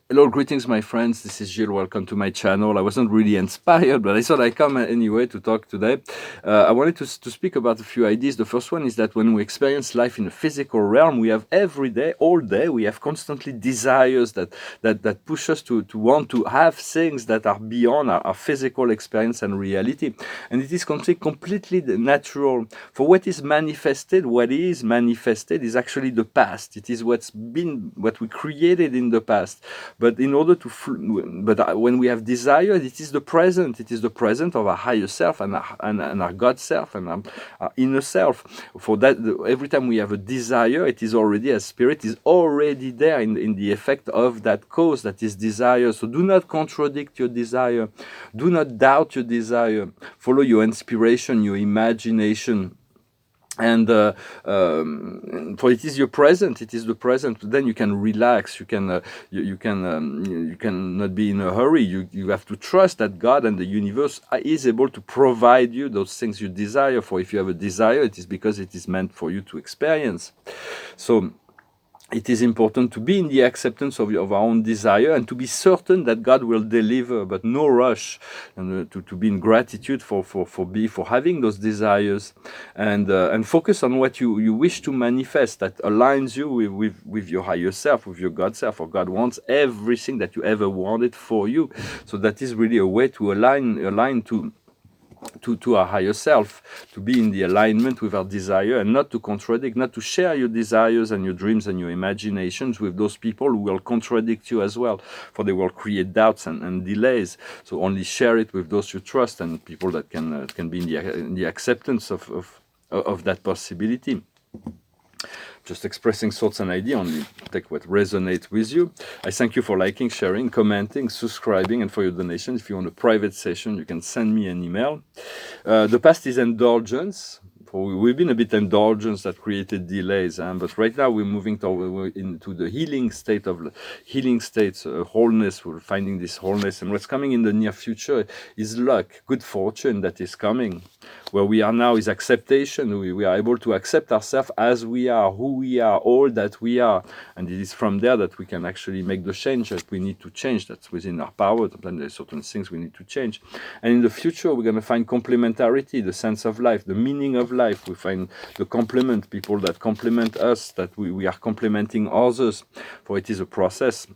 Hello, greetings, my friends. This is Gilles. Welcome to my channel. I wasn't really inspired, but I thought I'd come anyway to talk today. I wanted to speak about a few ideas. The first one is that when we experience life in the physical realm, we have every day, all day, we have constantly desires that push us to want to have things that are beyond our physical experience and reality. And it is completely natural. For what is manifested is actually the past. It is what we created in the past. But in order to, when we have desire, it is the present. It is the present of our higher self and our God self and our inner self. For that, every time we have a desire, it is already a spirit is already there in the effect of that cause that is desire. So do not contradict your desire. Do not doubt your desire. Follow your inspiration, your imagination. And for it is your present, it is the present. Then you can relax. You can you can not be in a hurry. You have to trust that God and the universe is able to provide you those things you desire. For if you have a desire, it is because it is meant for you to experience. So it is important to be in the acceptance of our own desire and to be certain that God will deliver, but no rush, and to be in gratitude for having those desires, and focus on what you wish to manifest that aligns you with your higher self, with your God self. Or God wants everything that you ever wanted for you. So that is really a way to align to our higher self, to be in the alignment with our desire and not to contradict, not to share your desires and your dreams and your imaginations with those people who will contradict you as well, for they will create doubts and delays. So only share it with those you trust and people that can be in the acceptance of that possibility. Just expressing thoughts and ideas, only take what resonates with you. I thank you for liking, sharing, commenting, subscribing, and for your donation. If you want a private session, you can send me an email. The past is indulgence. We've been a bit indulgence that created delays, but right now we're moving into the healing states, wholeness. We're finding this wholeness, and what's coming in the near future is luck, good fortune that is coming. Where we are now is acceptation. We are able to accept ourselves as we are, who we are, all that we are, and it is from there that we can actually make the change that we need to change. That's within our power. Sometimes there's certain things we need to change, and in the future we're going to find complementarity, the sense of life, the meaning of life. We find the complement, people that complement us, that we are complementing others, for it is a process.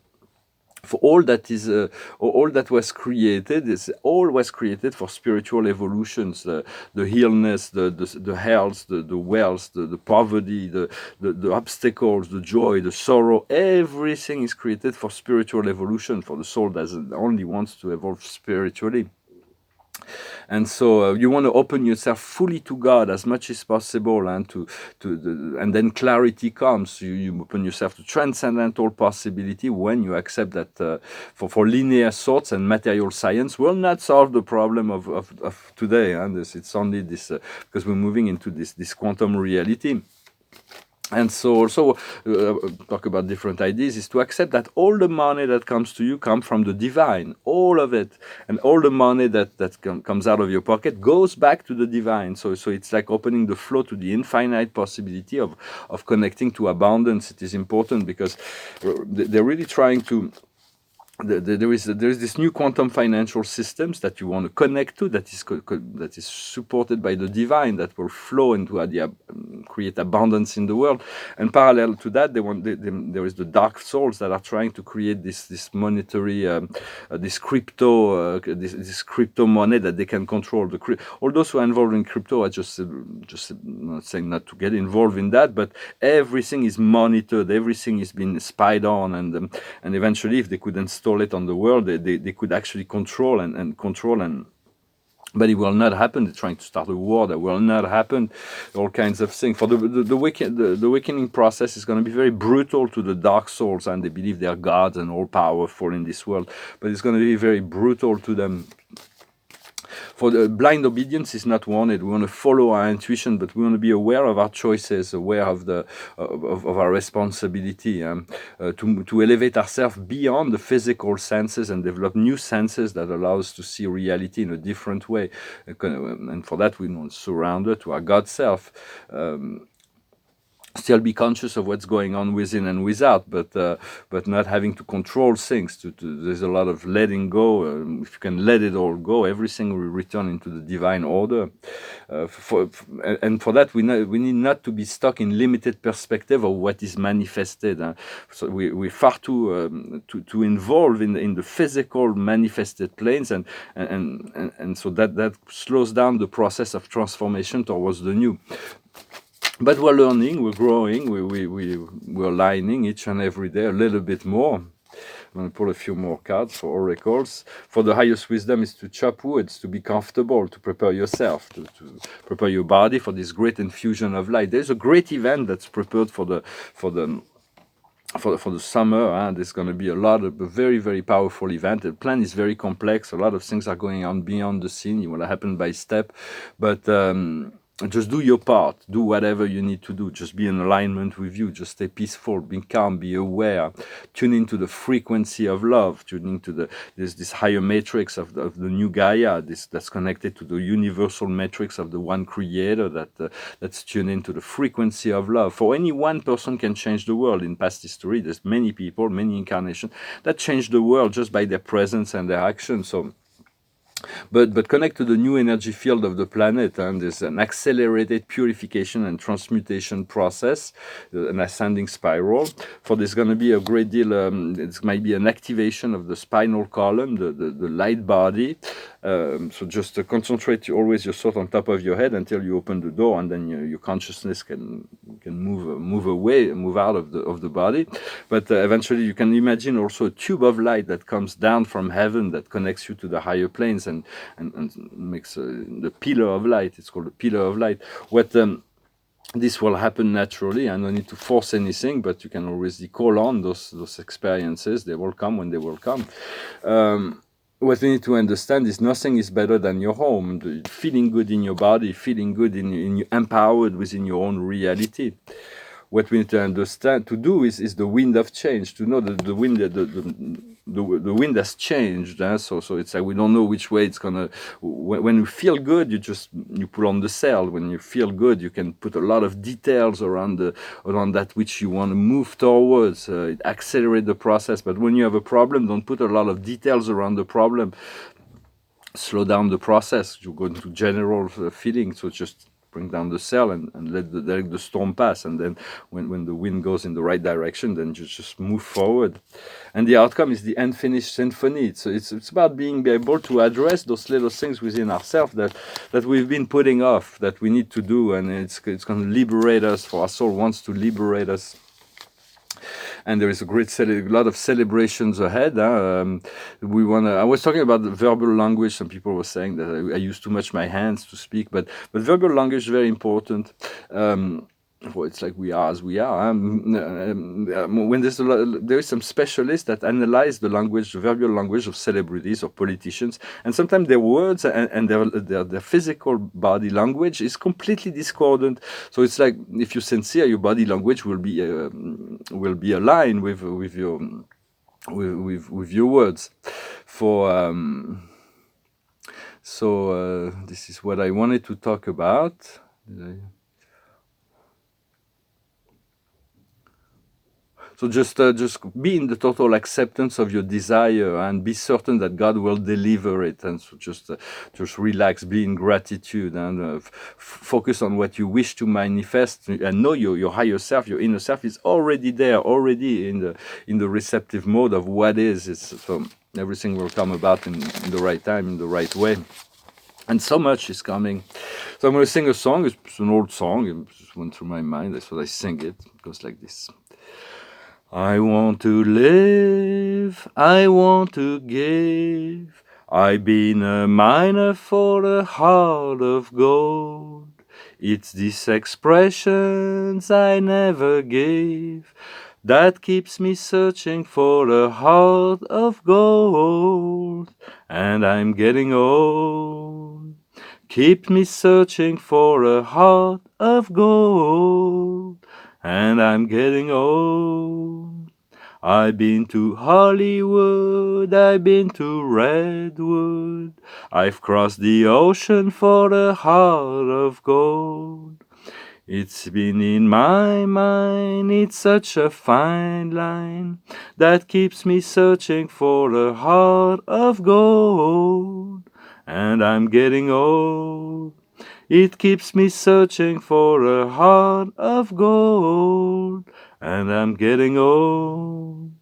For all that was created, all was created for spiritual evolutions, the illness, the health, the wealth, the poverty, the obstacles, the joy, the sorrow. Everything is created for spiritual evolution, for the soul that only wants to evolve spiritually. And so you want to open yourself fully to God as much as possible, and and then clarity comes. You open yourself to transcendental possibility when you accept that for linear thoughts and material science will not solve the problem of today. And it's only this because we're moving into this quantum reality. And so also talk about different ideas is to accept that all the money that comes to you comes from the divine, all of it, and all the money that comes out of your pocket goes back to the divine. So it's like opening the flow to the infinite possibility of connecting to abundance. It is important because they're really trying to. There is this new quantum financial systems that you want to connect to, that is supported by the divine, that will flow into create abundance in the world. And parallel to that, there is the dark souls that are trying to create this monetary, this crypto money that they can control. All those who are involved in crypto are just not saying not to get involved in that, but everything is monitored, everything is being spied on, and eventually, if they could install it on the world, they could actually control and but it will not happen. They're trying to start a war. That will not happen. All kinds of things. For the awakening process is going to be very brutal to the dark souls, and they believe they are gods and all powerful in this world. But it's going to be very brutal to them. For the blind obedience is not wanted. We want to follow our intuition, but we want to be aware of our choices, aware of our responsibility, to elevate ourselves beyond the physical senses and develop new senses that allow us to see reality in a different way. And for that, we want to surrender to our God self. still be conscious of what's going on within and without, but not having to control things. There's a lot of letting go. If you can let it all go, everything will return into the divine order. And for that, we need not to be stuck in limited perspective of what is manifested. So we're far too involved in the physical manifested planes, and so that slows down the process of transformation towards the new. But we're learning, we're growing, we're aligning each and every day a little bit more. I'm going to pull a few more cards for oracles. For the highest wisdom is to chop wood, to be comfortable, to prepare yourself, to prepare your body for this great infusion of light. There's a great event that's prepared for the summer. There's going to be a very, very powerful event. The plan is very complex. A lot of things are going on beyond the scene. It will happen by step, but just do your part. Do whatever you need to do. Just be in alignment with you. Just stay peaceful, be calm, be aware. Tune into the frequency of love. Tune into this higher matrix of the new Gaia. That's connected to the universal matrix of the one Creator. That's tuned into the frequency of love. For any one person can change the world. In past history, there's many people, many incarnations that changed the world just by their presence and their action. So. But connect to the new energy field of the planet, and there's an accelerated purification and transmutation process, an ascending spiral. For there's going to be a great deal, it might be an activation of the spinal column, the light body. So just concentrate always your thought on top of your head until you open the door, and then your consciousness can move away, move out of the body. But eventually you can imagine also a tube of light that comes down from heaven that connects you to the higher planes and makes the pillar of light. It's called the pillar of light. This will happen naturally. I don't need to force anything, but you can always call on those experiences. They will come when they will come. What we need to understand is nothing is better than your home. Feeling good in your body, feeling good in empowered within your own reality. What we need to understand to do is the wind of change. To know that the wind wind has changed. So it's like we don't know which way it's gonna. When you feel good, you put on the sail. When you feel good, you can put a lot of details around that which you want to move towards. It accelerates the process. But when you have a problem, don't put a lot of details around the problem. Slow down the process. You go into general feeling. So just bring down the sail and let the storm pass. And then when the wind goes in the right direction, then you just move forward. And the outcome is the unfinished symphony. It's about being able to address those little things within ourselves that we've been putting off, that we need to do. And it's going to liberate us, for our soul wants to liberate us. And there is a lot of celebrations ahead. I was talking about the verbal language. Some people were saying that I use too much my hands to speak, but verbal language is very important. Well, it's like we are as we are. When there is some specialists that analyze the verbal language of celebrities or politicians, and sometimes their words and their physical body language is completely discordant. So it's like if you're sincere, your body language will be aligned with your words. So this is what I wanted to talk about. So just be in the total acceptance of your desire and be certain that God will deliver it. And so just relax, be in gratitude, and focus on what you wish to manifest. And know your higher self, your inner self is already there, already in the receptive mode of what is. So everything will come about in the right time, in the right way. And so much is coming. So I'm going to sing a song. It's an old song. It just went through my mind. That's why I sing it. It goes like this. I want to live, I want to give. I've been a miner for a heart of gold. It's these expressions I never gave that keeps me searching for a heart of gold. And I'm getting old. Keep me searching for a heart of gold. And I'm getting old. I've been to Hollywood, I've been to Redwood. I've crossed the ocean for a heart of gold. It's been in my mind, it's such a fine line that keeps me searching for a heart of gold. And I'm getting old. It keeps me searching for a heart of gold. And I'm getting old.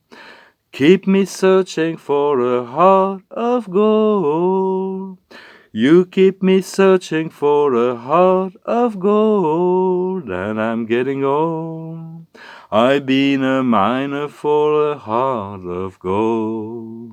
Keep me searching for a heart of gold. You keep me searching for a heart of gold, and I'm getting old. I've been a miner for a heart of gold.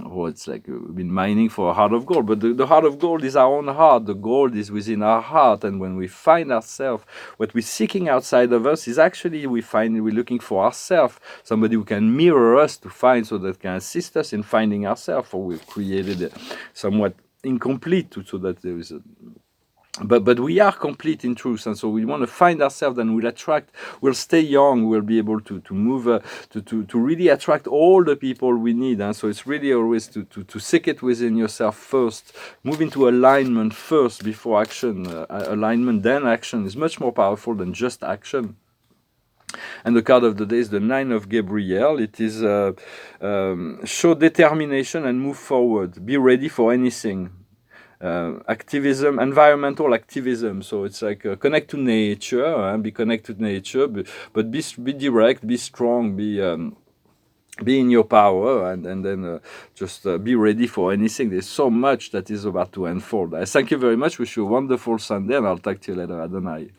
Oh, it's like we've been mining for a heart of gold, but the heart of gold is our own heart. The gold is within our heart, and when we find ourselves, what we're seeking outside of us is actually we're looking for ourselves, somebody who can mirror us to find, so that can assist us in finding ourselves. Or we've created it somewhat incomplete, so that there is a but we are complete in truth, and so we want to find ourselves, and we'll stay young, we'll be able to move, to really attract all the people we need. And so it's really always to seek it within yourself first, move into alignment first before action. Alignment then action is much more powerful than just action. And the card of the day is the Nine of Gabriel. It is show determination and move forward, be ready for anything. Activism, environmental activism. So it's like connect to nature, be connected to nature, but be direct, be strong, be in your power, and then just be ready for anything. There's so much that is about to unfold. I thank you very much. Wish you a wonderful Sunday, and I'll talk to you later. Adonai.